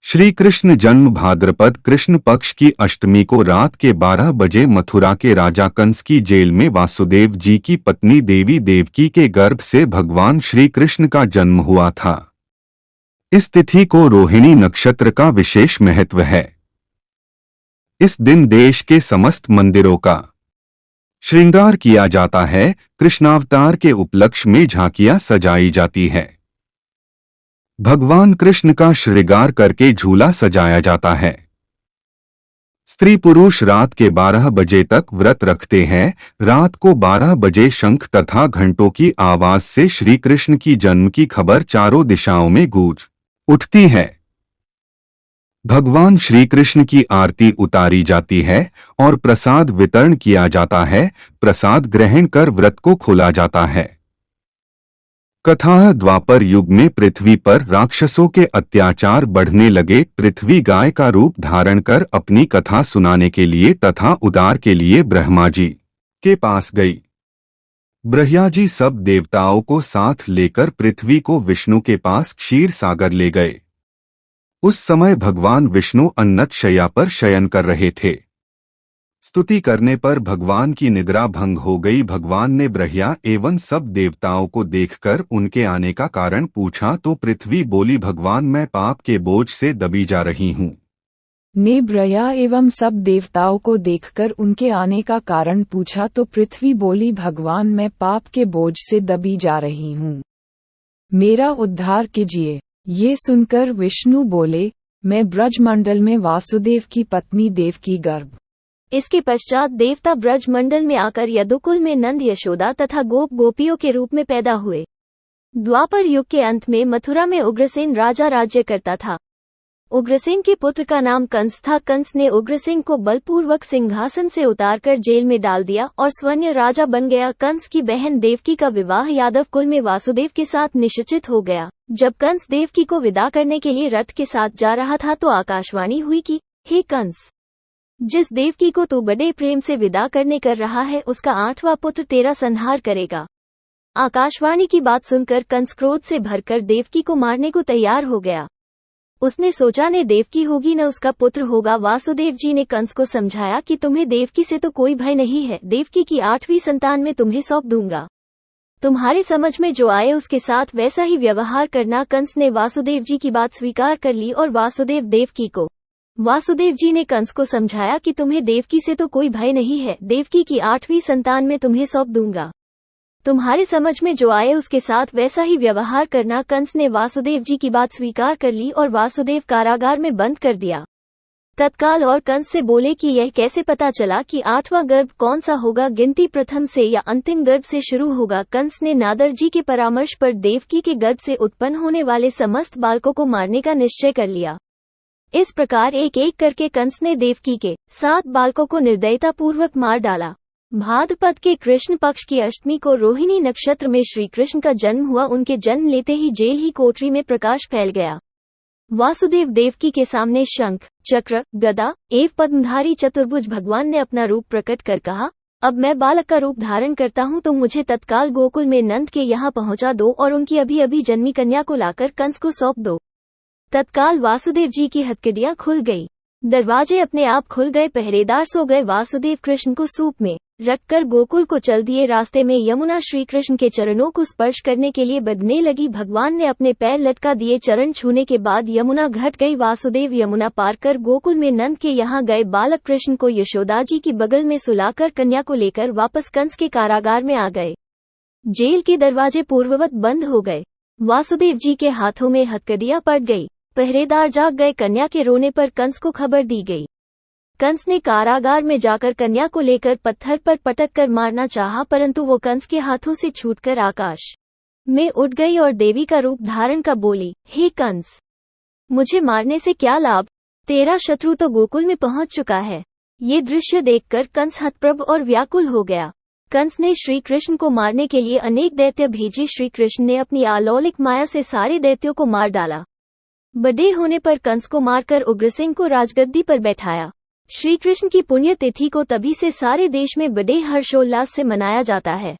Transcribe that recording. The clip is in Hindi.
श्री कृष्ण जन्म भाद्रपद कृष्ण पक्ष की अष्टमी को रात के 12 बजे मथुरा के राजा कंस की जेल में वासुदेव जी की पत्नी देवी देवकी के गर्भ से भगवान श्री कृष्ण का जन्म हुआ था। इस तिथि को रोहिणी नक्षत्र का विशेष महत्व है। इस दिन देश के समस्त मंदिरों का श्रृंगार किया जाता है। कृष्णावतार के उपलक्ष्य में झांकियां सजाई जाती है। भगवान कृष्ण का श्रृंगार करके झूला सजाया जाता है। स्त्री पुरुष रात के 12 बजे तक व्रत रखते हैं। रात को 12 बजे शंख तथा घंटों की आवाज से श्री कृष्ण की जन्म की खबर चारों दिशाओं में गूंज उठती है। भगवान श्री कृष्ण की आरती उतारी जाती है और प्रसाद वितरण किया जाता है। प्रसाद ग्रहण कर व्रत को खोला जाता है। कथा द्वापर युग में पृथ्वी पर राक्षसों के अत्याचार बढ़ने लगे। पृथ्वी गाय का रूप धारण कर अपनी कथा सुनाने के लिए तथा उद्धार के लिए ब्रह्मा जी के पास गई। ब्रह्मा जी सब देवताओं को साथ लेकर पृथ्वी को विष्णु के पास क्षीर सागर ले गए। उस समय भगवान विष्णु अन्नत शैया पर शयन कर रहे थे। स्तुति करने पर भगवान की निद्रा भंग हो गई। भगवान ने ब्रह्मा एवं सब देवताओं को देखकर उनके आने का कारण पूछा तो पृथ्वी बोली, भगवान मैं पाप के बोझ से दबी जा रही हूँ। ने ब्रह्मा एवं सब देवताओं को देखकर उनके आने का कारण पूछा तो पृथ्वी बोली, भगवान मैं पाप के बोझ से दबी जा रही हूँ, मेरा उद्धार कीजिए। ये सुनकर विष्णु बोले, मैं ब्रजमंडल में वासुदेव की पत्नी देवकी गर्भ। इसके पश्चात देवता ब्रजमंडल में आकर यदुकुल में नंद यशोदा तथा गोप गोपियों के रूप में पैदा हुए। द्वापर युग के अंत में मथुरा में उग्रसेन राजा राज्य करता था। उग्रसेन के पुत्र का नाम कंस था। कंस ने उग्रसेन को बलपूर्वक सिंहासन से उतारकर जेल में डाल दिया और स्वयं राजा बन गया। कंस की बहन देवकी का विवाह यादव कुल में वासुदेव के साथ निश्चित हो गया। जब कंस देवकी को विदा करने के लिए रथ के साथ जा रहा था तो आकाशवाणी हुई कि हे कंस, जिस देवकी को तू बड़े प्रेम से विदा करने कर रहा है उसका 8वां पुत्र तेरा संहार करेगा। आकाशवाणी की बात सुनकर कंस क्रोध से भरकर देवकी को मारने को तैयार हो गया। उसने सोचा न देवकी होगी न उसका पुत्र होगा। वासुदेव जी ने कंस को समझाया कि तुम्हें देवकी से तो कोई भय नहीं है, देवकी की 8वीं संतान में तुम्हें सौंप दूंगा। तुम्हारे समझ में जो आए उसके साथ वैसा ही व्यवहार करना। कंस ने वासुदेव जी की बात स्वीकार कर ली और वासुदेव जी ने कंस को समझाया कि तुम्हें देवकी से तो कोई भय नहीं है, देवकी की 8वीं संतान में तुम्हें सौंप दूंगा। तुम्हारे समझ में जो आए उसके साथ वैसा ही व्यवहार करना। कंस ने वासुदेव जी की बात स्वीकार कर ली और वासुदेव कारागार में बंद कर दिया। तत्काल और कंस से बोले कि यह कैसे पता चला कि 8वां गर्भ कौन सा होगा, गिनती प्रथम से या अंतिम गर्भ से शुरू होगा। कंस ने नारद जी के परामर्श पर देवकी के गर्भ से उत्पन्न होने वाले समस्त बालकों को मारने का निश्चय कर लिया। इस प्रकार एक एक करके कंस ने देवकी के 7 बालकों को निर्दयता पूर्वक मार डाला। भाद्रपद के कृष्ण पक्ष की अष्टमी को रोहिणी नक्षत्र में श्री कृष्ण का जन्म हुआ। उनके जन्म लेते ही जेल ही कोठरी में प्रकाश फैल गया। वासुदेव देवकी के सामने शंख, चक्र, गदा एवं पद्मधारी चतुर्भुज भगवान ने अपना रूप प्रकट कर कहा, अब मैं बालक का रूप धारण करता हूँ, तो मुझे तत्काल गोकुल में नंद के यहाँ पहुँचा दो और उनकी अभी अभी जन्मी कन्या को लाकर कंस को सौंप दो। तत्काल वासुदेव जी की हथकड़ियां खुल गई। दरवाजे अपने आप खुल गए। पहरेदार सो गए। वासुदेव कृष्ण को सूप में रखकर गोकुल को चल दिए। रास्ते में यमुना श्री कृष्ण के चरणों को स्पर्श करने के लिए बढ़ने लगी। भगवान ने अपने पैर लटका दिए। चरण छूने के बाद यमुना घट गई। वासुदेव यमुना पार कर गोकुल में नंद के यहाँ गए। बालक कृष्ण को यशोदा जी की बगल में सुलाकर कन्या को लेकर वापस कंस के कारागार में आ गए। जेल के दरवाजे पूर्ववत बंद हो गए। वासुदेव जी के हाथों में हथकड़ियां पड़ गई। पहरेदार जाग गए। कन्या के रोने पर कंस को खबर दी गई। कंस ने कारागार में जाकर कन्या को लेकर पत्थर पर पटक कर मारना चाहा, परंतु वो कंस के हाथों से छूटकर आकाश में उड़ गई और देवी का रूप धारण कर बोली, हे कंस, मुझे मारने से क्या लाभ? तेरा शत्रु तो गोकुल में पहुंच चुका है। ये दृश्य देखकर कंस हतप्रभ और व्याकुल हो गया। कंस ने श्री कृष्ण को मारने के लिए अनेक दैत्य भेजे। श्री कृष्ण ने अपनी अलौकिक माया से सारे दैत्यों को मार डाला। बड़े होने पर कंस को मारकर उग्रसेन को राजगद्दी पर बैठाया। श्री कृष्ण की पुण्य तिथि को तभी से सारे देश में बड़े हर्षोल्लास से मनाया जाता है।